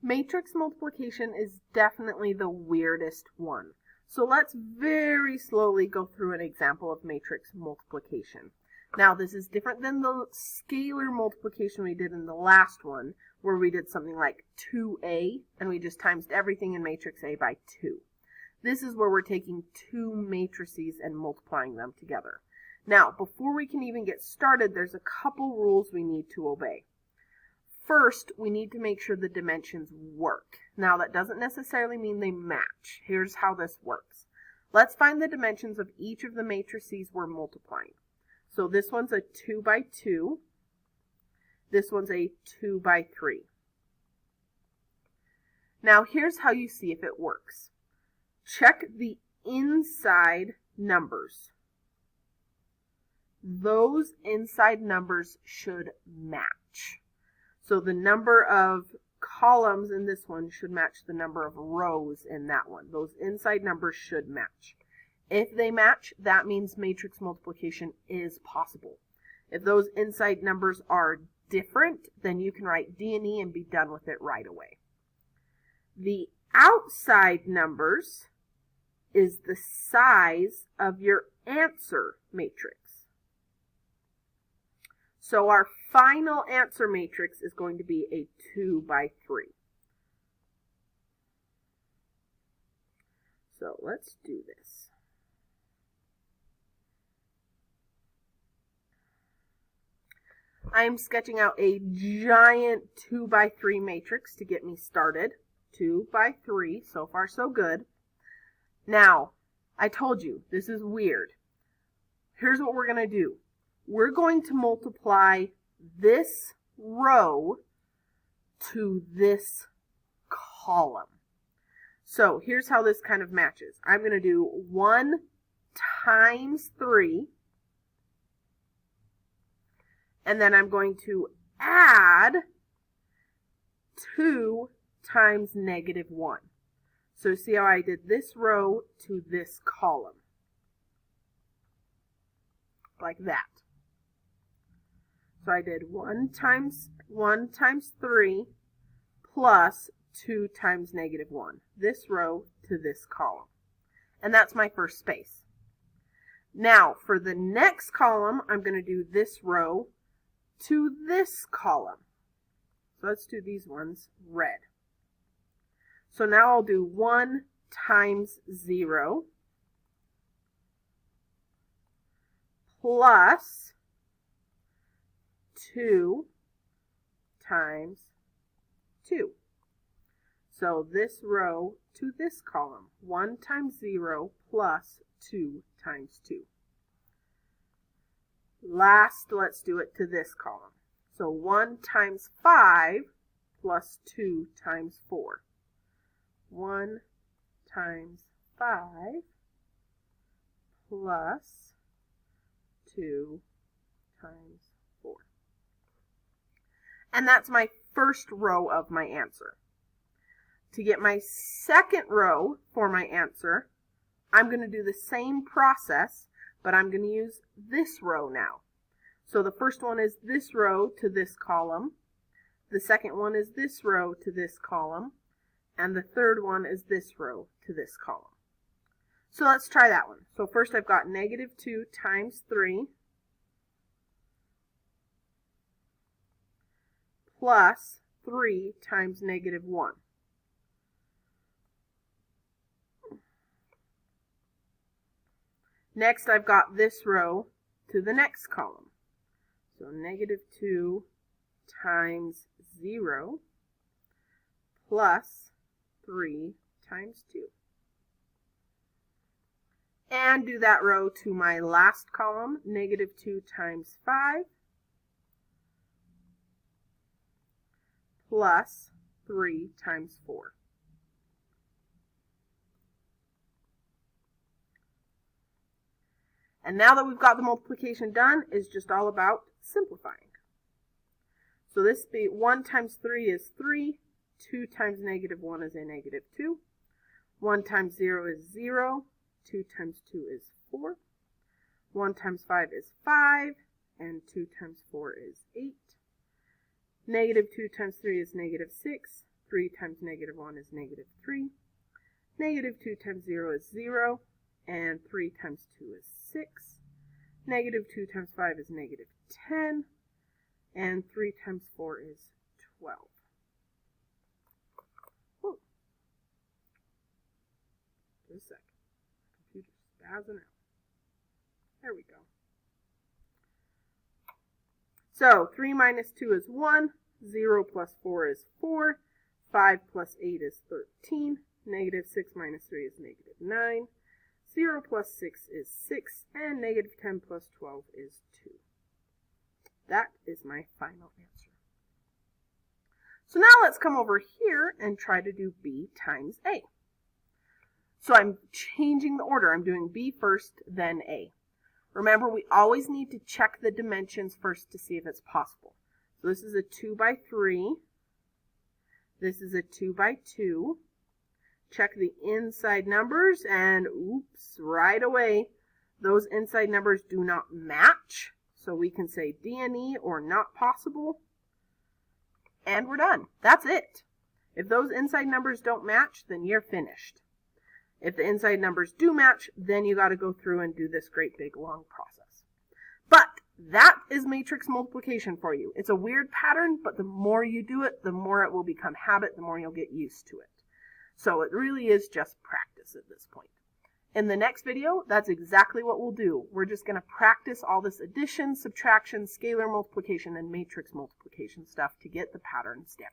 Matrix multiplication is definitely the weirdest one. So let's very slowly go through an example of matrix multiplication. Now this is different than the scalar multiplication we did in the last one, where we did something like 2a and we just times everything in matrix A by 2. This is where we're taking two matrices and multiplying them together. Now, before we can even get started, there's a couple rules we need to obey. First, we need to make sure the dimensions work. Now, that doesn't necessarily mean they match. Here's how this works. Let's find the dimensions of each of the matrices we're multiplying. So this one's a 2 by 2. This one's a 2 by 3. Now, here's how you see if it works. Check the inside numbers. Those inside numbers should match. So the number of columns in this one should match the number of rows in that one. Those inside numbers should match. If they match, that means matrix multiplication is possible. If those inside numbers are different, then you can write D&E and be done with it right away. The outside numbers is the size of your answer matrix. So our final answer matrix is going to be a 2 by 3. So let's do this. I'm sketching out a giant 2 by 3 matrix to get me started. 2 by 3, so far so good. Now, I told you, this is weird. Here's what we're going to do. We're going to multiply this row to this column. So here's how this kind of matches. I'm going to do 1 times 3, and then I'm going to add 2 times negative 1. So see how I did this row to this column? Like that. So I did 1 times 3 plus 2 times negative 1. This row to this column. And that's my first space. Now, for the next column, I'm going to do this row to this column. So let's do these ones red. So now I'll do 1 times 0 plus 2 times 2. So this row to this column, 1 times 0 plus 2 times 2. Last, let's do it to this column. So 1 times 5 plus 2 times 4. 1 times 5 plus 2 times 4. And that's my first row of my answer. To get my second row for my answer, I'm going to do the same process, but I'm going to use this row now. So the first one is this row to this column. The second one is this row to this column. And the third one is this row to this column. So let's try that one. So first I've got negative 2 times 3 plus 3 times negative 1. Next I've got this row to the next column. So negative 2 times 0 plus 3 times 2. And do that row to my last column, negative 2 times 5 plus 3 times 4. And now that we've got the multiplication done, it's just all about simplifying. So this be 1 times 3 is 3. 2 times negative 1 is a negative 2. 1 times 0 is 0. 2 times 2 is 4. 1 times 5 is 5. And 2 times 4 is 8. Negative 2 times 3 is negative 6. 3 times negative 1 is negative 3. Negative 2 times 0 is 0. And 3 times 2 is 6. Negative 2 times 5 is negative 10. And 3 times 4 is 12. Whoa. Just a sec. Computer's spazzing out. There we go. So 3 minus 2 is 1. 0 plus 4 is 4. 5 plus 8 is 13. Negative 6 minus 3 is negative 9. 0 plus 6 is 6. And negative 10 plus 12 is 2. That is my final answer. So now let's come over here and try to do B times A. So I'm changing the order. I'm doing B first, then A. Remember, we always need to check the dimensions first to see if it's possible. So this is a 2 by 3. This is a 2 by 2. Check the inside numbers, and oops, right away, those inside numbers do not match. So we can say D and E or not possible. And we're done. That's it. If those inside numbers don't match, then you're finished. If the inside numbers do match, then you got to go through and do this great big long process. But that is matrix multiplication for you. It's a weird pattern, but the more you do it, the more it will become habit, the more you'll get used to it. So it really is just practice at this point. In the next video, that's exactly what we'll do. We're just going to practice all this addition, subtraction, scalar multiplication, and matrix multiplication stuff to get the patterns down.